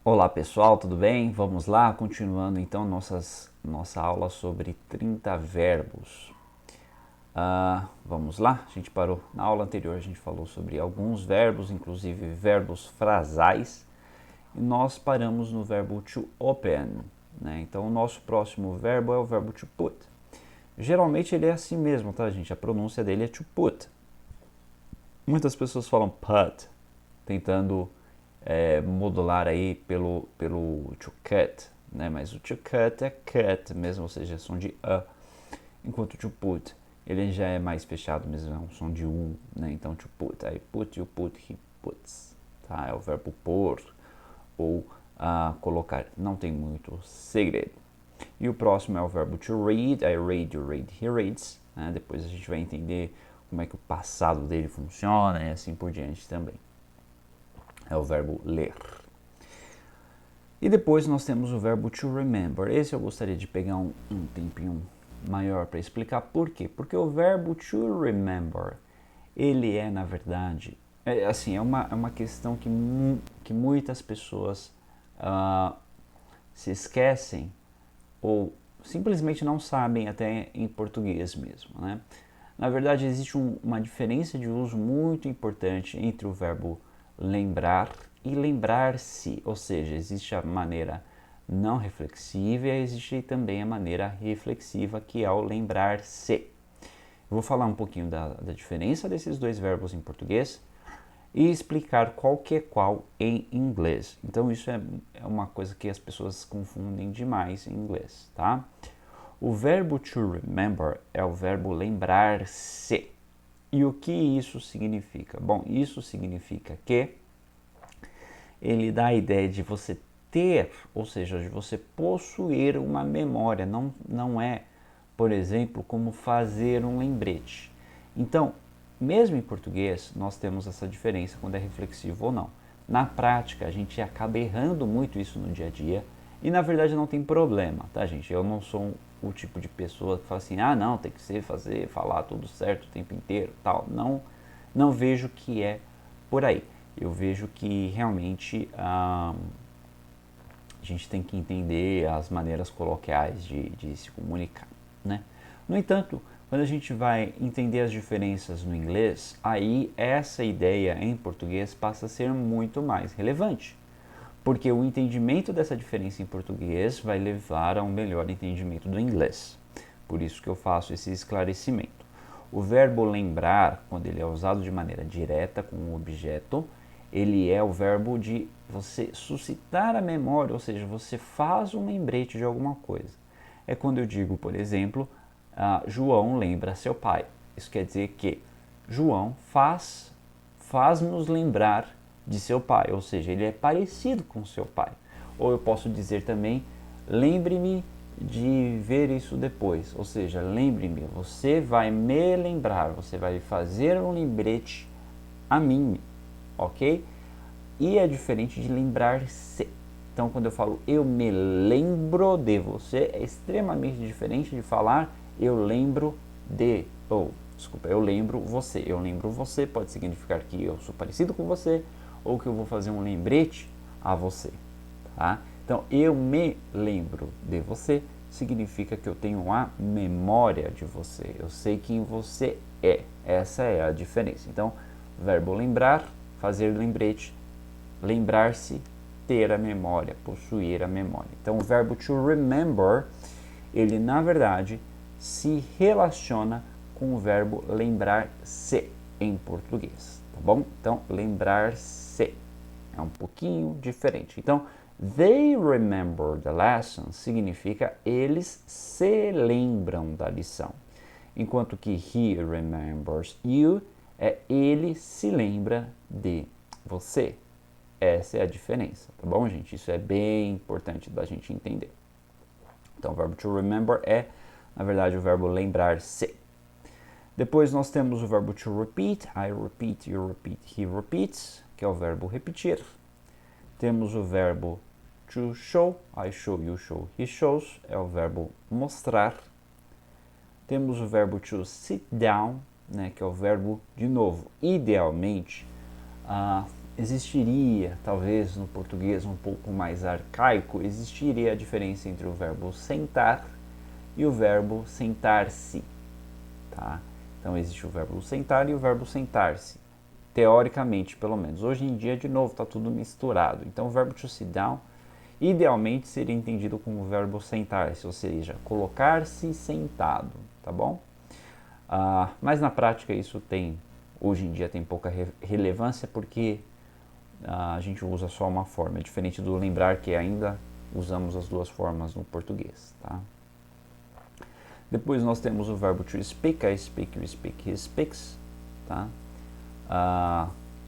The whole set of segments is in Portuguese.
Olá pessoal, tudo bem? Vamos lá, continuando então nossa aula sobre 30 verbos. Vamos lá, a gente parou na aula anterior, a gente falou sobre alguns verbos, inclusive verbos frasais, e nós paramos no verbo to open, né? Então o nosso próximo verbo é o verbo to put. Geralmente ele é assim mesmo, tá gente? A pronúncia dele é to put. Muitas pessoas falam put, tentando modular aí pelo to cut, né? Mas o to cut é cut mesmo, ou seja, é som de a, enquanto to put ele já é mais fechado mesmo, é um som de u, né? Então to put, I put, you put, he puts, tá? É o verbo pôr ou colocar, não tem muito segredo. E o próximo é o verbo to read, I read, you read, he reads, né? Depois a gente vai entender como é que o passado dele funciona e assim por diante também. É o verbo ler. E depois nós temos o verbo to remember. Esse eu gostaria de pegar um tempinho maior para explicar por quê. Porque o verbo to remember, ele é, na verdade, é uma questão que muitas pessoas se esquecem ou simplesmente não sabem até em português mesmo, né? Na verdade, existe uma diferença de uso muito importante entre o verbo lembrar e lembrar-se, ou seja, existe a maneira não reflexiva e existe também a maneira reflexiva, que é o lembrar-se. Eu vou falar um pouquinho da diferença desses dois verbos em português e explicar qual que é qual em inglês. Então isso é uma coisa que as pessoas confundem demais em inglês, tá? O verbo to remember é o verbo lembrar-se. E o que isso significa? Bom, isso significa que ele dá a ideia de você ter, ou seja, de você possuir uma memória. Não é, por exemplo, como fazer um lembrete. Então, mesmo em português, nós temos essa diferença quando é reflexivo ou não. Na prática, a gente acaba errando muito isso no dia a dia e na verdade não tem problema, tá, gente? Eu não sou o tipo de pessoa que fala assim, não, tem que ser, fazer, falar tudo certo o tempo inteiro, tal. Não vejo que é por aí. Eu vejo que realmente a gente tem que entender as maneiras coloquiais de se comunicar, né? No entanto, quando a gente vai entender as diferenças no inglês, aí essa ideia em português passa a ser muito mais relevante, porque o entendimento dessa diferença em português vai levar a um melhor entendimento do inglês. Por isso que eu faço esse esclarecimento. O verbo lembrar, quando ele é usado de maneira direta com um objeto, ele é o verbo de você suscitar a memória, ou seja, você faz um lembrete de alguma coisa. É quando eu digo, por exemplo, João lembra seu pai. Isso quer dizer que João faz-nos lembrar de seu pai, ou seja, ele é parecido com seu pai. Ou eu posso dizer também, lembre-me de ver isso depois, ou seja, lembre-me, você vai me lembrar, você vai fazer um lembrete a mim, ok? E é diferente de lembrar-se. Então, quando eu falo eu me lembro de você, é extremamente diferente de falar eu lembro de, desculpa, eu lembro você. Eu lembro você pode significar que eu sou parecido com você ou que eu vou fazer um lembrete a você, tá? Então, eu me lembro de você significa que eu tenho a memória de você. Eu sei quem você é. Essa é a diferença. Então, verbo lembrar, fazer lembrete, lembrar-se, ter a memória, possuir a memória. Então, o verbo to remember, ele na verdade se relaciona com o verbo lembrar-se em português, tá bom? Então, lembrar-se é um pouquinho diferente. Então, they remember the lesson significa eles se lembram da lição. Enquanto que he remembers you é ele se lembra de você. Essa é a diferença, tá bom, gente? Isso é bem importante da gente entender. Então, o verbo to remember é, na verdade, o verbo lembrar-se. Depois nós temos o verbo to repeat. I repeat, you repeat, he repeats, que é o verbo repetir. Temos o verbo to show. I show, you show, he shows, é o verbo mostrar. Temos o verbo to sit down, né, que é o verbo, de novo, idealmente, existiria, talvez no português um pouco mais arcaico, existiria a diferença entre o verbo sentar e o verbo sentar-se, tá? Então existe o verbo sentar e o verbo sentar-se, teoricamente pelo menos. Hoje em dia, de novo, está tudo misturado. Então o verbo to sit down, idealmente seria entendido como o verbo sentar-se, ou seja, colocar-se sentado, tá bom? Mas na prática isso hoje em dia tem pouca relevância porque a gente usa só uma forma, é diferente do lembrar que ainda usamos as duas formas no português, tá? Depois nós temos o verbo to speak, I speak, you speak, he speaks, tá?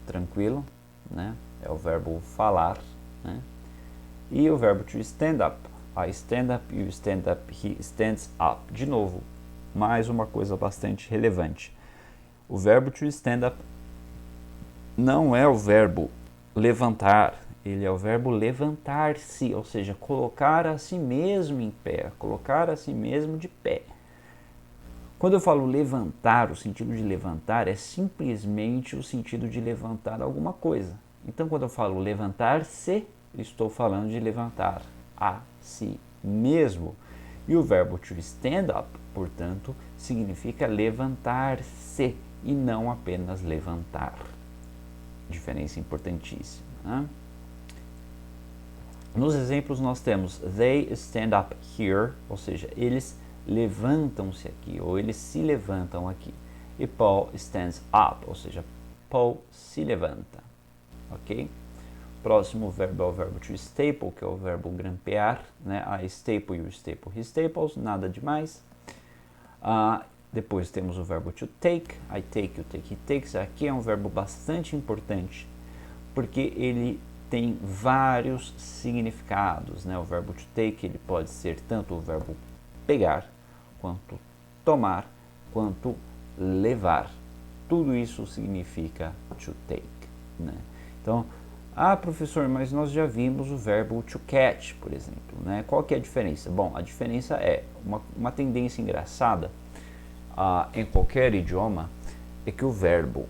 Tranquilo, né? É o verbo falar, né? E o verbo to stand up, I stand up, you stand up, he stands up. De novo, mais uma coisa bastante relevante. O verbo to stand up não é o verbo levantar, ele é o verbo levantar-se, ou seja, colocar a si mesmo em pé, colocar a si mesmo de pé. Quando eu falo levantar, o sentido de levantar é simplesmente o sentido de levantar alguma coisa. Então, quando eu falo levantar-se, estou falando de levantar a si mesmo. E o verbo to stand up, portanto, significa levantar-se e não apenas levantar. Diferença importantíssima, né? Nos exemplos nós temos they stand up here, ou seja, eles levantam-se aqui, ou eles se levantam aqui. E Paul stands up, ou seja, Paul se levanta, ok? Próximo verbo é o verbo to staple, que é o verbo grampear, né? I staple, you staple, he staples, nada demais. Depois temos o verbo to take, I take, you take, he takes. Aqui é um verbo bastante importante, porque ele tem vários significados, né? O verbo to take, ele pode ser tanto o verbo pegar, quanto tomar, quanto levar. Tudo isso significa to take, né? Então, professor, mas nós já vimos o verbo to catch, por exemplo, né? Qual que é a diferença? Bom, a diferença é uma tendência engraçada em qualquer idioma é que o verbo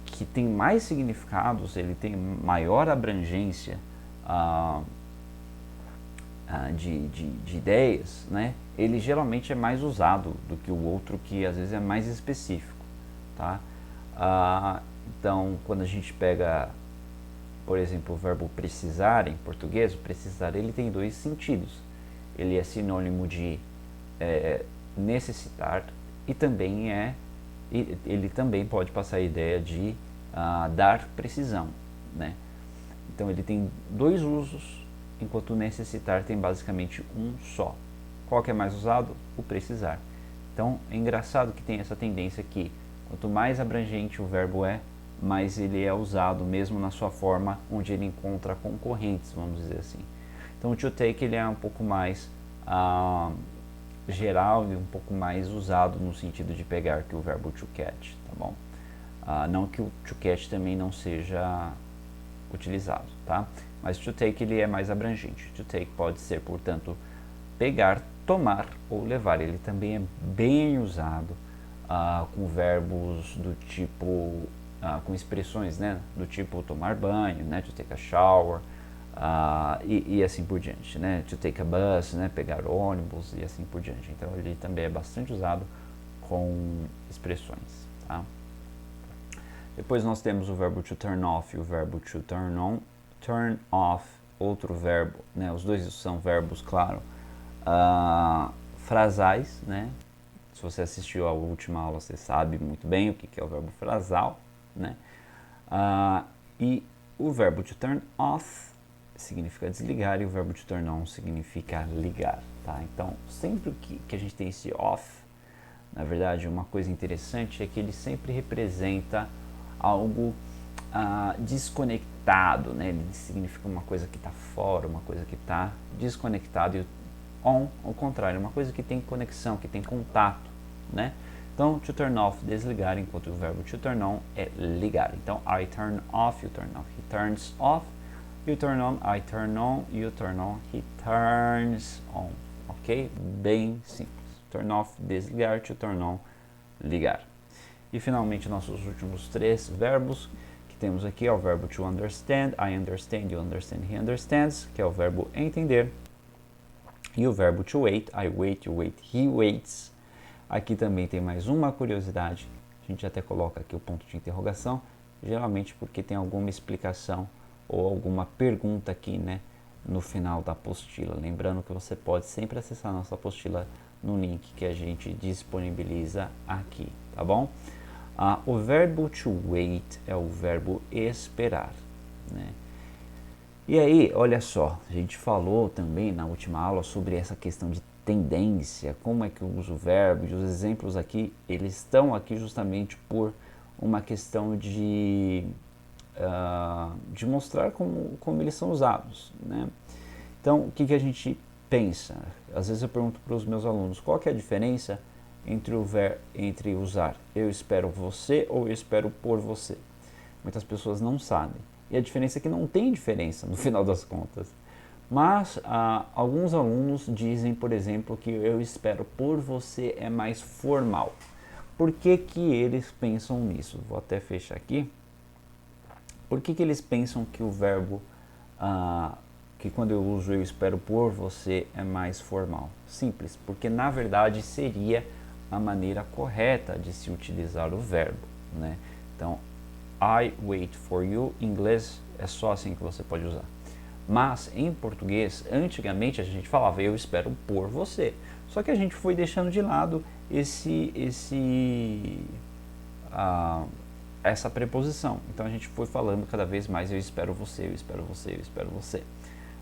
que tem mais significados, ele tem maior abrangência de ideias, né? Ele geralmente é mais usado do que o outro que às vezes é mais específico, tá? Então, quando a gente pega, por exemplo, o verbo precisar em português, o precisar ele tem dois sentidos. Ele é sinônimo de necessitar e também ele também pode passar a ideia de dar precisão, né? Então ele tem dois usos, enquanto o necessitar tem basicamente um só. Qual que é mais usado? O precisar. Então é engraçado que tem essa tendência que quanto mais abrangente o verbo é, mais ele é usado mesmo na sua forma onde ele encontra concorrentes, vamos dizer assim. Então o to take ele é um pouco mais geral e um pouco mais usado no sentido de pegar que o verbo to catch, tá bom? Não que o to catch também não seja utilizado, tá? Mas to take ele é mais abrangente. To take pode ser, portanto, pegar, tomar ou levar. Ele também é bem usado com verbos do tipo, com expressões, né? Do tipo tomar banho, né? To take a shower, e assim por diante, né? To take a bus, né? Pegar ônibus e assim por diante. Então ele também é bastante usado com expressões, tá? Depois nós temos o verbo to turn off e o verbo to turn on. Turn off, outro verbo, né? Os dois são verbos, claro, frasais, né? Se você assistiu à última aula, você sabe muito bem o que é o verbo frasal, né? E o verbo to turn off significa desligar e o verbo to turn on significa ligar, tá? Então, sempre que a gente tem esse off, na verdade, uma coisa interessante é que ele sempre representa algo desconectado, né? Ele significa uma coisa que está fora, uma coisa que está desconectado, e on, ao contrário, uma coisa que tem conexão, que tem contato, né? Então, to turn off, desligar, enquanto o verbo to turn on é ligar. Então, I turn off, you turn off, he turns off, you turn on, I turn on, you turn on, he turns on. Ok? Bem simples. Turn off, desligar, to turn on, ligar. E finalmente nossos últimos três verbos, que temos aqui o verbo to understand, I understand, you understand, he understands, que é o verbo entender. E o verbo to wait, I wait, you wait, he waits. Aqui também tem mais uma curiosidade, a gente até coloca aqui o ponto de interrogação, geralmente porque tem alguma explicação ou alguma pergunta aqui, né, no final da apostila. Lembrando que você pode sempre acessar a nossa apostila no link que a gente disponibiliza aqui, tá bom? O verbo to wait é o verbo esperar, né? E aí, olha só, a gente falou também na última aula sobre essa questão de tendência, como é que eu uso o verbo, e os exemplos aqui, eles estão aqui justamente por uma questão de mostrar como eles são usados, né? Então, o que a gente pensa? Às vezes eu pergunto para os meus alunos, qual que é a diferença entre usar eu espero você ou eu espero por você? Muitas pessoas não sabem. E a diferença é que não tem diferença no final das contas. Mas alguns alunos dizem, por exemplo, que eu espero por você é mais formal. Por que eles pensam nisso? Vou até fechar aqui. Por que eles pensam que o verbo, que quando eu uso eu espero por você é mais formal? Simples, porque na verdade seria a maneira correta de se utilizar o verbo, né? Então, I wait for you, em inglês é só assim que você pode usar. Mas em português, antigamente a gente falava eu espero por você. Só que a gente foi deixando de lado essa preposição. Então a gente foi falando cada vez mais eu espero você, eu espero você, eu espero você,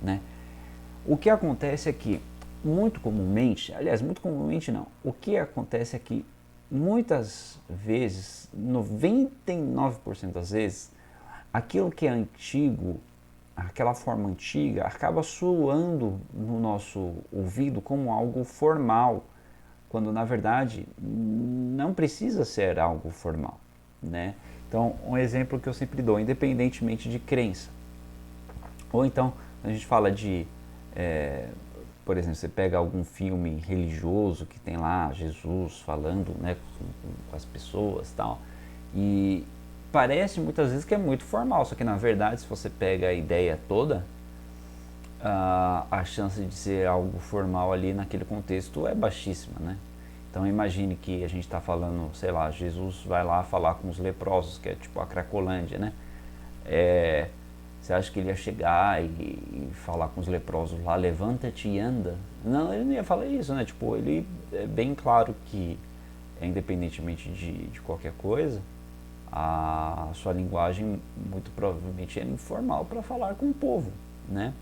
né? O que acontece é que muito comumente, aliás, muito comumente não, o que acontece é que muitas vezes, 99% das vezes, aquilo que é antigo, aquela forma antiga, acaba soando no nosso ouvido como algo formal, quando na verdade não precisa ser algo formal, né? Então, um exemplo que eu sempre dou, independentemente de crença, ou então a gente fala de por exemplo, você pega algum filme religioso que tem lá Jesus falando, né, com as pessoas e tal, e parece muitas vezes que é muito formal, só que na verdade, se você pega a ideia toda, a chance de ser algo formal ali naquele contexto é baixíssima, né? Então imagine que a gente está falando, sei lá, Jesus vai lá falar com os leprosos, que é tipo a Cracolândia, né? Você acha que ele ia chegar e falar com os leprosos lá, levanta-te e anda? Não, ele não ia falar isso, né? Tipo, ele é bem claro que, independentemente de qualquer coisa, a sua linguagem muito provavelmente é informal para falar com o povo, né?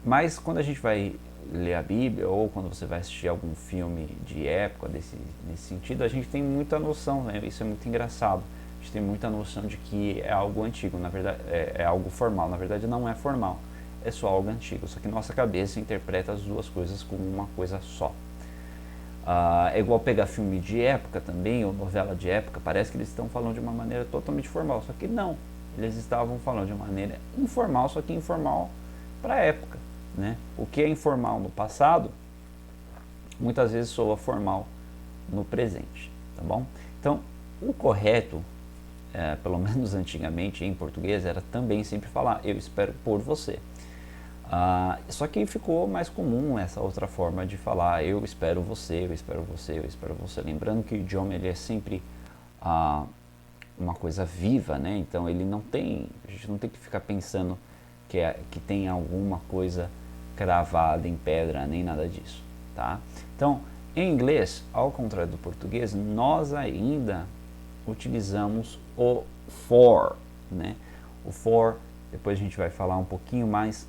Mas quando a gente vai ler a Bíblia ou quando você vai assistir algum filme de época nesse sentido, a gente tem muita noção, né? Isso é muito engraçado. A gente tem muita noção de que é algo antigo, na verdade é algo formal, na verdade não é formal, é só algo antigo, só que nossa cabeça interpreta as duas coisas como uma coisa só. É igual pegar filme de época também, ou novela de época, parece que eles estão falando de uma maneira totalmente formal, só que não, eles estavam falando de uma maneira informal, só que informal para a época, né? O que é informal no passado, muitas vezes soa formal no presente, tá bom? Então, o correto, pelo menos antigamente em português, era também sempre falar eu espero por você. Só que ficou mais comum essa outra forma de falar eu espero você, eu espero você, eu espero você. Lembrando que o idioma ele é sempre uma coisa viva, né? Então ele não tem, a gente não tem que ficar pensando que tem alguma coisa cravada em pedra, nem nada disso, tá? Então, em inglês, ao contrário do português, nós ainda utilizamos o for, né? O for, depois a gente vai falar um pouquinho mais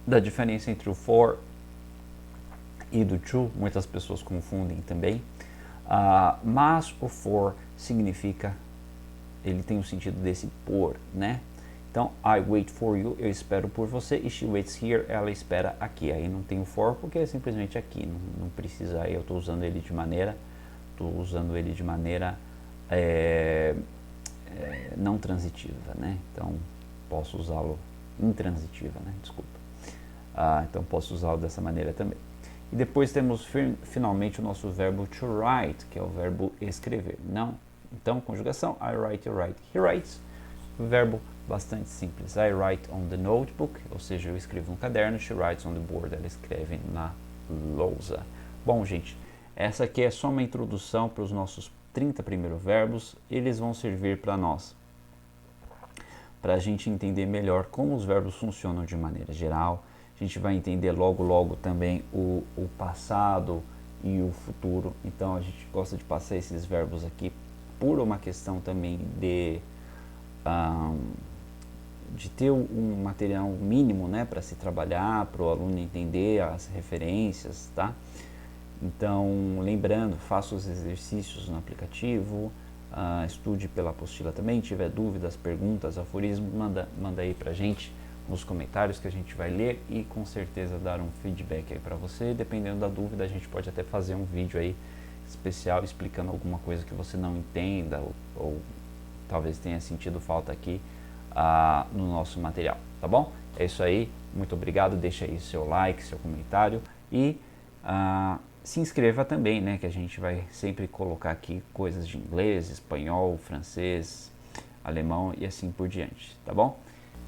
da diferença entre o for e do to, muitas pessoas confundem também, mas o for significa, ele tem o sentido desse por, né? Então, I wait for you, eu espero por você, e she waits here, ela espera aqui. Aí não tem o for porque é simplesmente aqui, não precisa, eu estou usando ele de maneira, não transitiva, né? Então, posso usá-lo intransitiva, né? Desculpa. Então, posso usá-lo dessa maneira também. E depois temos finalmente o nosso verbo to write, que é o verbo escrever. Não, Então, conjugação, I write, you write, he writes. Verbo bastante simples. I write on the notebook, ou seja, eu escrevo no caderno. She writes on the board, ela escreve na lousa. Bom, gente, essa aqui é só uma introdução para os nossos 30 primeiros verbos. Eles vão servir para nós, para a gente entender melhor como os verbos funcionam de maneira geral. A gente vai entender logo também o passado e o futuro. Então a gente gosta de passar esses verbos aqui por uma questão também de ter um material mínimo, né, para se trabalhar, para o aluno entender as referências, tá? Então, lembrando, faça os exercícios no aplicativo, estude pela apostila também. Tiver dúvidas, perguntas, aforismos, manda aí pra gente nos comentários que a gente vai ler e com certeza dar um feedback aí para você. Dependendo da dúvida, a gente pode até fazer um vídeo aí especial explicando alguma coisa que você não entenda ou talvez tenha sentido falta aqui no nosso material, tá bom? É isso aí, muito obrigado, deixa aí seu like, seu comentário e se inscreva também, né, que a gente vai sempre colocar aqui coisas de inglês, espanhol, francês, alemão e assim por diante, tá bom?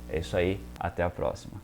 É isso aí, até a próxima.